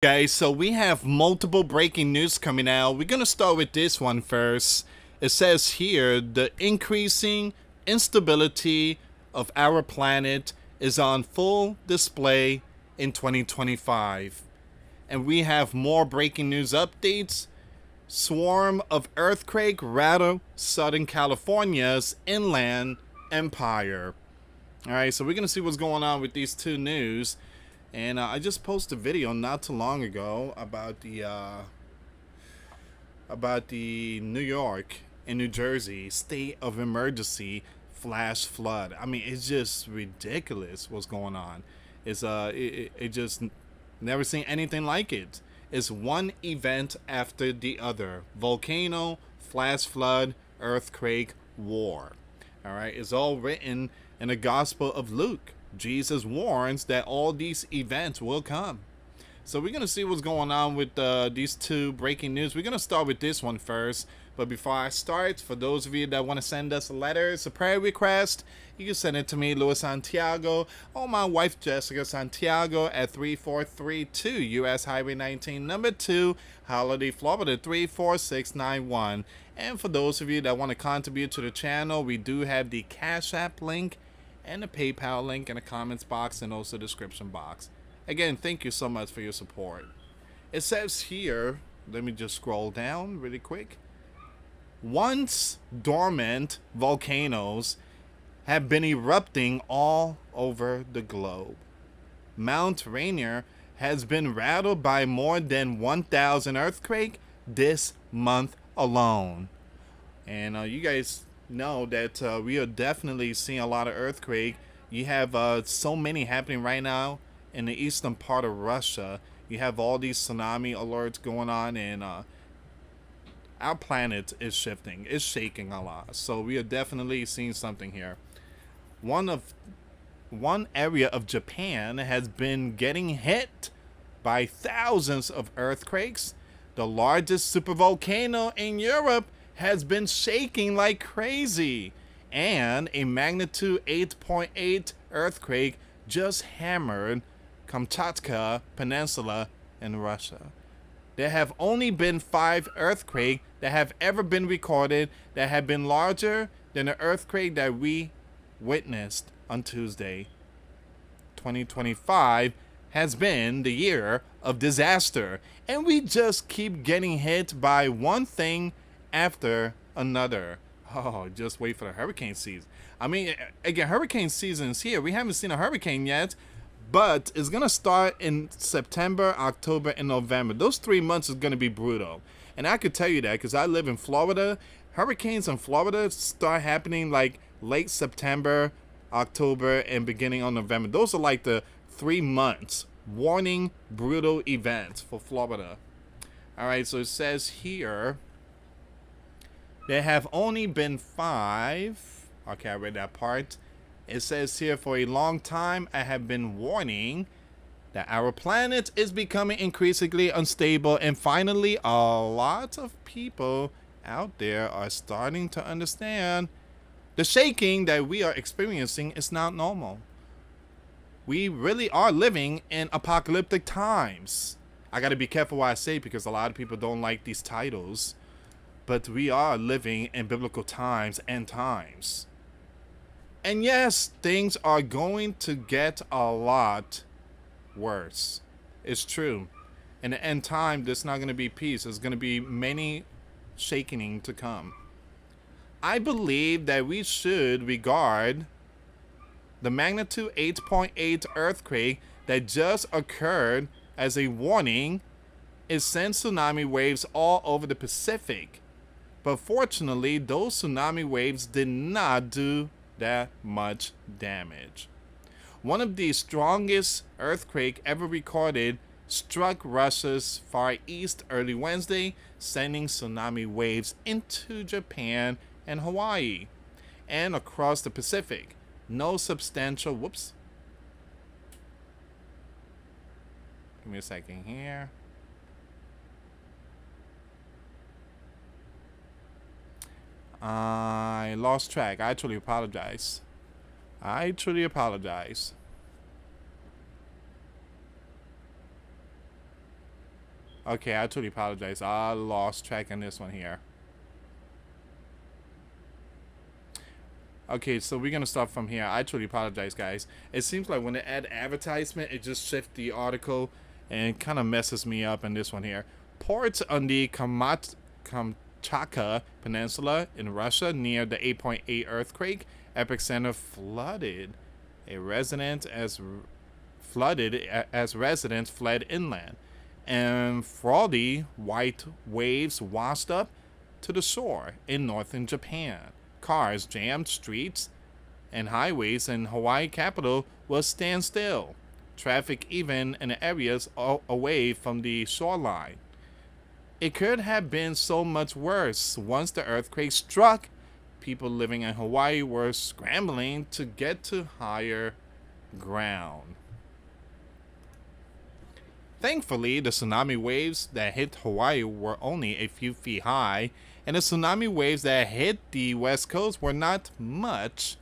Guys, so we have multiple breaking news coming out. We're going to start with this one first. It says here, the increasing instability of our planet is on full display in 2025. And we have more breaking news updates. Swarm of earthquake rattle Southern California's inland empire. Alright, so we're going to see what's going on with these two news. And I just posted a video not too long ago about the New York and New Jersey state of emergency flash flood. I mean, it's just ridiculous what's going on. It's it just never seen anything like it. It's one event after the other: volcano, flash flood, earthquake, war. All right, it's all written in the Gospel of Luke. Jesus warns that all these events will come. So we're going to see what's going on with these two breaking news. We're going to start with this one first. But before I start, for those of you that want to send us a letter, it's a prayer request, you can send it to me, Luis Santiago, or my wife, Jessica Santiago, at 3432 U.S. Highway 19, number 2, Holiday, Florida, 34691. And for those of you that want to contribute to the channel, we do have the Cash App link and the PayPal link in the comments box and also the description box. Again, thank you so much for your support. It says here, let me just scroll down really quick. Once dormant volcanoes have been erupting all over the globe. Mount Rainier has been rattled by more than 1,000 earthquakes this month alone. And you guys know that we are definitely seeing a lot of earthquake. You have so many happening right now in the eastern part of Russia. You have all these tsunami alerts going on, and our planet is shifting. It's shaking a lot. So we are definitely seeing something here. One area of Japan has been getting hit by thousands of earthquakes. The largest supervolcano in Europe has been shaking like crazy, and a magnitude 8.8 earthquake just hammered Kamchatka Peninsula in Russia. There have only been 5 earthquakes that have ever been recorded that have been larger than the earthquake that we witnessed on Tuesday. 2025 has been the year of disaster, and we just keep getting hit by one thing after another. Oh, just wait for the hurricane season. I mean, again, hurricane season is here. We haven't seen a hurricane yet, but it's going to start in September, October, and November. Those 3 months is going to be brutal. And I could tell you that because I live in Florida. Hurricanes in Florida start happening like late September, October, and beginning of November. Those are like the 3 months warning brutal events for Florida. All right, so it says here, there have only been 5. Okay, I read that part. It says here, for a long time, I have been warning that our planet is becoming increasingly unstable. And finally, a lot of people out there are starting to understand the shaking that we are experiencing is not normal. We really are living in apocalyptic times. I got to be careful what I say because a lot of people don't like these titles. But we are living in biblical times and times. And yes, things are going to get a lot worse. It's true. In the end time, there's not going to be peace. There's going to be many shaking to come. I believe that we should regard the magnitude 8.8 earthquake that just occurred as a warning. It sent tsunami waves all over the Pacific. But fortunately, those tsunami waves did not do that much damage. One of the strongest earthquakes ever recorded struck Russia's Far East early Wednesday, sending tsunami waves into Japan and Hawaii and across the Pacific. No substantial, whoops. Give me a second here. I lost track. I truly apologize. I truly apologize. Okay, I truly apologize. I lost track on this one here. Okay, so we're gonna start from here. I truly apologize, guys. It seems like when they add advertisement, it just shifts the article and kind of messes me up in this one here. Ports on the Kamchatka Peninsula in Russia near the 8.8 earthquake epicenter flooded. A resident as flooded as residents fled inland, and frothy white waves washed up to the shore in northern Japan. Cars jammed streets and highways in Hawaii capital will stand still. Traffic even in areas away from the shoreline. It could have been so much worse. Once the earthquake struck, people living in Hawaii were scrambling to get to higher ground. Thankfully, the tsunami waves that hit Hawaii were only a few feet high, and the tsunami waves that hit the west coast were not much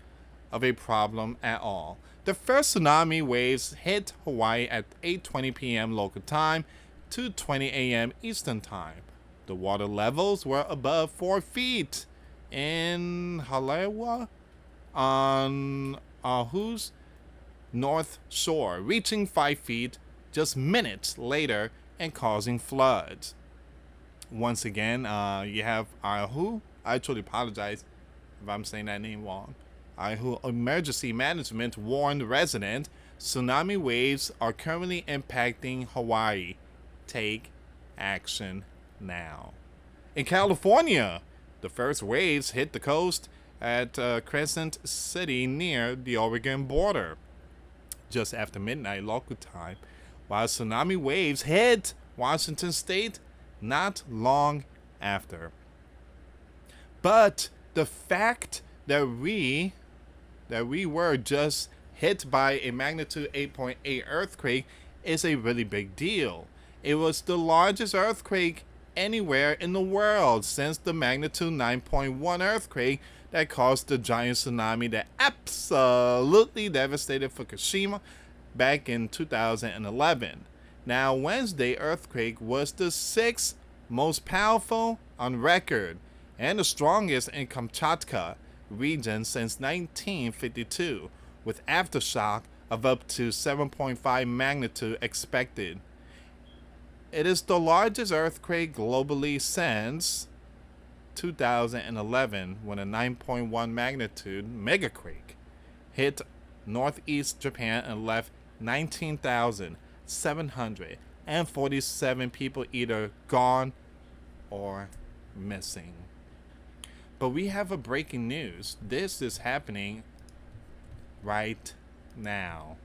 of a problem at all. The first tsunami waves hit Hawaii at 8:20 p.m. local time, 2:20 a.m. Eastern time. The water levels were above 4 feet in Halewa on Oahu's north shore, reaching 5 feet just minutes later and causing floods. Once again, you have Oahu. I truly apologize if I'm saying that name wrong. Oahu Emergency Management warned residents tsunami waves are currently impacting Hawaii. Take action now. In California, the first waves hit the coast at Crescent City near the Oregon border just after midnight local time, while tsunami waves hit Washington state not long after. But the fact that we were just hit by a magnitude 8.8 earthquake is a really big deal. It was the largest earthquake anywhere in the world since the magnitude 9.1 earthquake that caused the giant tsunami that absolutely devastated Fukushima back in 2011. Now, Wednesday earthquake was the 6th most powerful on record and the strongest in Kamchatka region since 1952, with aftershock of up to 7.5 magnitude expected. It is the largest earthquake globally since 2011, when a 9.1 magnitude megaquake hit northeast Japan and left 19,747 people either gone or missing. But we have a breaking news. This is happening right now.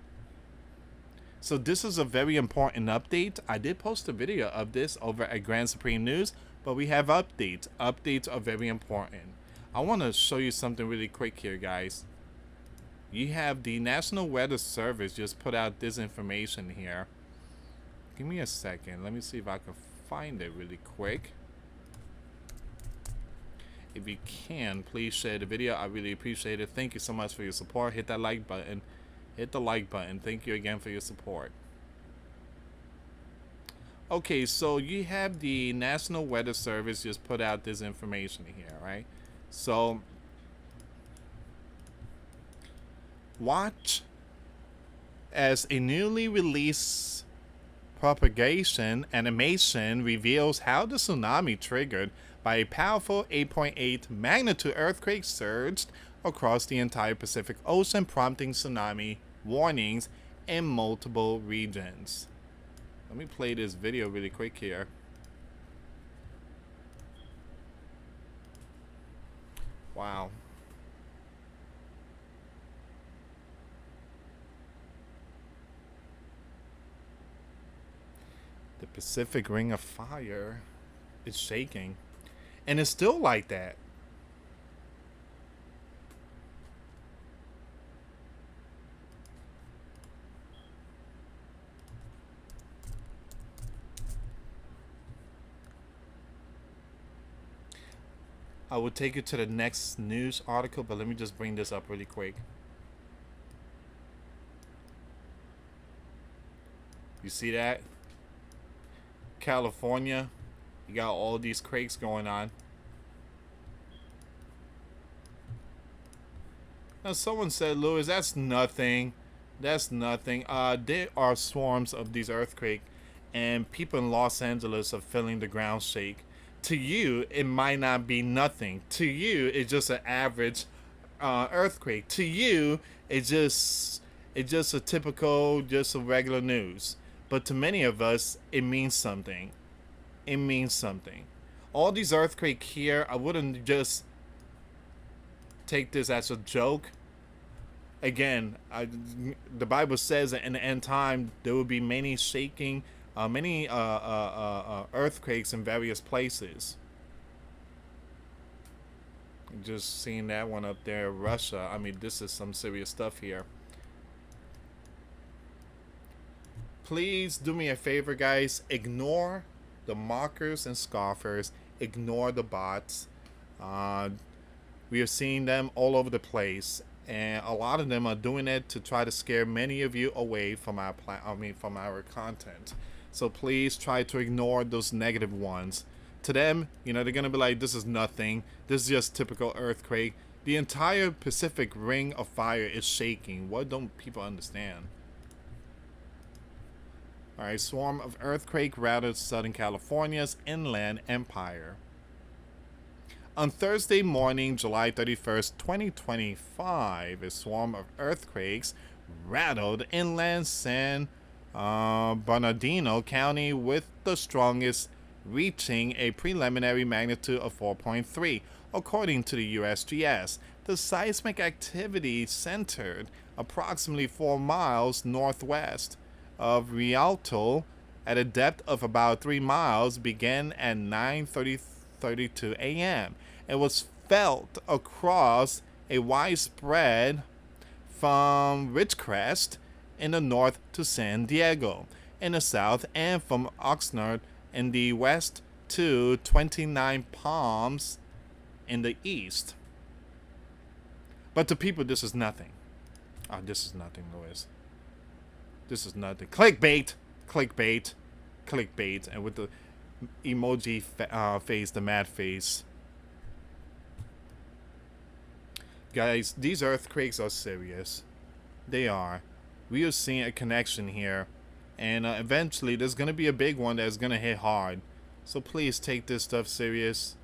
So this is a very important update. I did post a video of this over at Grand Supreme News, but we have updates. Updates are very important. I want to show you something really quick here, guys. You have the National Weather Service just put out this information here. Give me a second. Let me see if I can find it really quick. If you can, please share the video. I really appreciate it. Thank you so much for your support. Hit that like button. Hit the like button. Thank you again for your support. Okay, so you have the National Weather Service just put out this information here, right? So watch as a newly released propagation animation reveals how the tsunami triggered by a powerful 8.8 magnitude earthquake surged across the entire Pacific Ocean, prompting tsunami warnings in multiple regions. Let me play this video really quick here. Wow. The Pacific Ring of Fire is shaking. And it's still like that. I will take you to the next news article, but let me just bring this up really quick. You see that? California, you got all these quakes going on. Now someone said, Lewis, that's nothing. That's nothing. There are swarms of these earthquakes, and people in Los Angeles are feeling the ground shake. To you, it might not be nothing. To you, it's just an average earthquake. To you, it's just a typical, just a regular news. But to many of us, it means something. It means something. All these earthquakes here, I wouldn't just take this as a joke. Again, the Bible says that in the end time there will be many shaking, many earthquakes in various places. Just seeing that one up there, Russia. I mean, this is some serious stuff here. Please do me a favor, guys. Ignore the mockers and scoffers. Ignore the bots. We are seeing them all over the place, and a lot of them are doing it to try to scare many of you away from from our content. So please try to ignore those negative ones. To them, they're gonna be like, "This is nothing. This is just typical earthquake." The entire Pacific Ring of Fire is shaking. What don't people understand? All right, swarm of earthquake routed Southern California's Inland Empire. On Thursday morning, July 31st, 2025, a swarm of earthquakes rattled Inland San Bernardino County, with the strongest reaching a preliminary magnitude of 4.3, according to the USGS. The seismic activity centered approximately 4 miles northwest of Rialto at a depth of about 3 miles, began at 9:32 a.m. It was felt across a widespread from Ridgecrest in the north to San Diego in the south, and from Oxnard in the west to Twentynine Palms in the east. But to people, this is nothing. Oh, this is nothing, Louis. This is nothing. Clickbait, clickbait, clickbait, and with the emoji face, the mad face. Guys, these earthquakes are serious. They are. We are seeing a connection here, and eventually there's going to be a big one that's going to hit hard. So please take this stuff serious.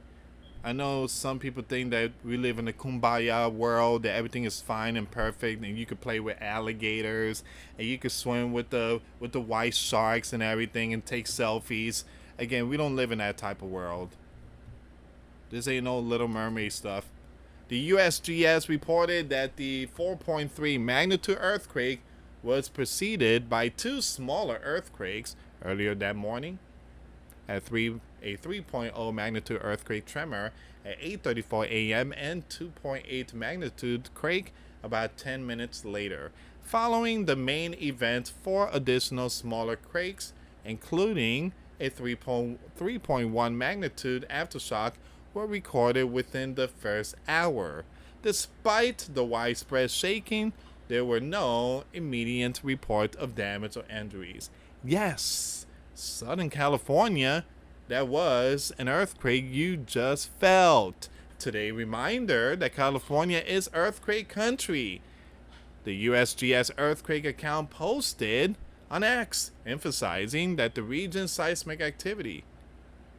I know some people think that we live in a kumbaya world, that everything is fine and perfect, and you could play with alligators, and you could swim with the white sharks and everything, and take selfies. Again, we don't live in that type of world. This ain't no Little Mermaid stuff. The USGS reported that the 4.3 magnitude earthquake was preceded by 2 smaller earthquakes earlier that morning. A 3.0 magnitude earthquake tremor at 8:34 a.m. and 2.8 magnitude quake about 10 minutes later. Following the main event, 4 additional smaller quakes, including a 3.1 magnitude aftershock, were recorded within the first hour. Despite the widespread shaking, there were no immediate report of damage or injuries. Yes, Southern California, that was an earthquake you just felt. Today, reminder that California is earthquake country. The USGS earthquake account posted on X, emphasizing that the region's seismic activity.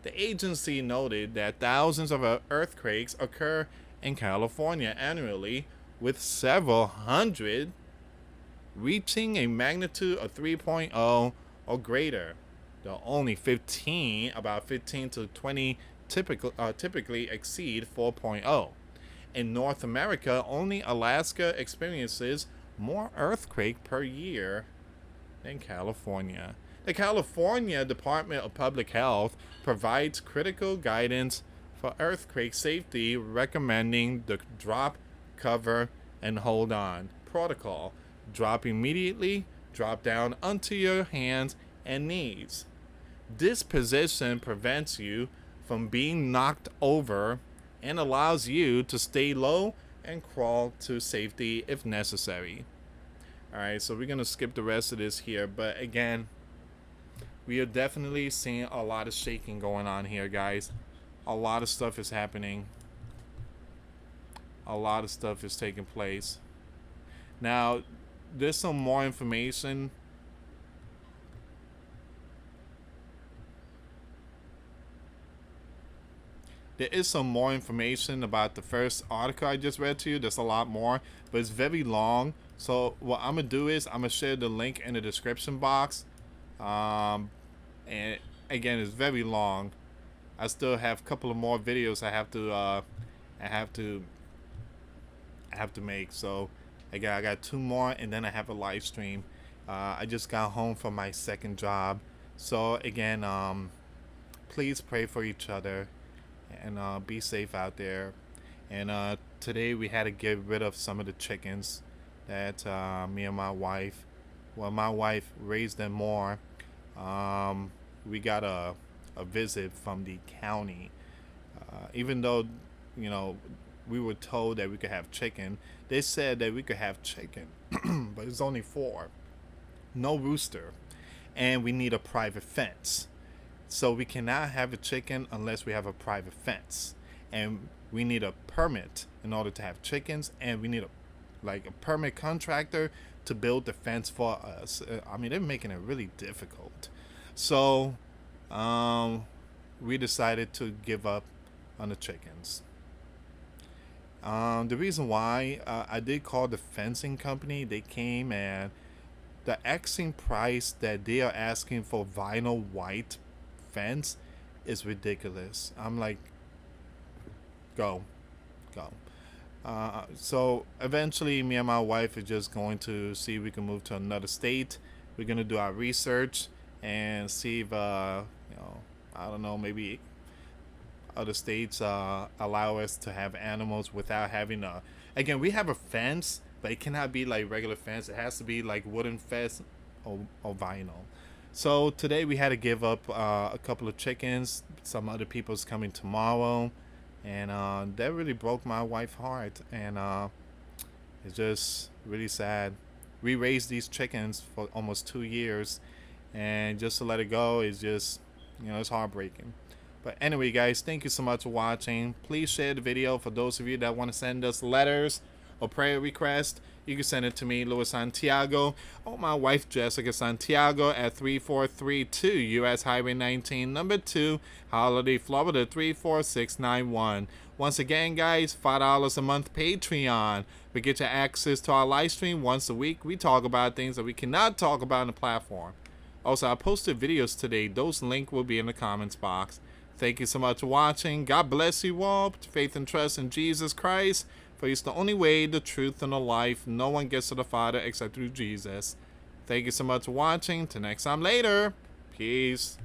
The agency noted that thousands of earthquakes occur in California annually, with several hundred reaching a magnitude of 3.0 or greater. Though only about 15 to 20 typically exceed 4.0. In North America, only Alaska experiences more earthquake per year than California. The California Department of Public Health provides critical guidance for earthquake safety, recommending the drop, cover, and hold on protocol. Drop immediately, drop down onto your hands and knees. This position prevents you from being knocked over and allows you to stay low and crawl to safety if necessary. Alright, so we're going to skip the rest of this here, but again, we are definitely seeing a lot of shaking going on here, guys. A lot of stuff is happening. A lot of stuff is taking place. Now, there's some more information. There is some more information about the first article I just read to you. There's a lot more, but it's very long. So what I'm gonna do is I'm gonna share the link in the description box. And again, it's very long. I still have a couple of more videos I have to make. So I got 2 more, and then I have a live stream. I just got home from my second job. So again, please pray for each other, and be safe out there. And today we had to get rid of some of the chickens that me and my wife, well, my wife raised them more. We got a visit from the county. Even though, you know, we were told that we could have chicken, they said that we could have chicken, but it's only 4. No rooster. And we need a private fence. So we cannot have a chicken unless we have a private fence. And we need a permit in order to have chickens, and we need a permit contractor to build the fence for us. I mean, they're making it really difficult. So we decided to give up on the chickens. The reason why I did call the fencing company. They came, and the asking price that they are asking for vinyl white fence is ridiculous. I'm like, go. So eventually me and my wife are just going to see if we can move to another state. We're going to do our research and see if I don't know, maybe other states allow us to have animals without having a, again, we have a fence, but it cannot be like regular fence. It has to be like wooden fence or vinyl. So today we had to give up a couple of chickens. Some other people's coming tomorrow, and that really broke my wife's heart, and it's just really sad. We raised these chickens for almost 2 years, and just to let it go is just, it's heartbreaking. But anyway, guys, thank you so much for watching. Please share the video. For those of you that want to send us letters or prayer requests, you can send it to me, Luis Santiago, or my wife, Jessica Santiago, at 3432 US Highway 19, number 2, Holiday, Florida 34691. Once again, guys, $5 a month Patreon. We get you access to our live stream once a week. We talk about things that we cannot talk about on the platform. Also, I posted videos today. Those links will be in the comments box. Thank you so much for watching. God bless you all. Put faith and trust in Jesus Christ, for He's the only way, the truth, and the life. No one gets to the Father except through Jesus. Thank you so much for watching. Till next time later. Peace.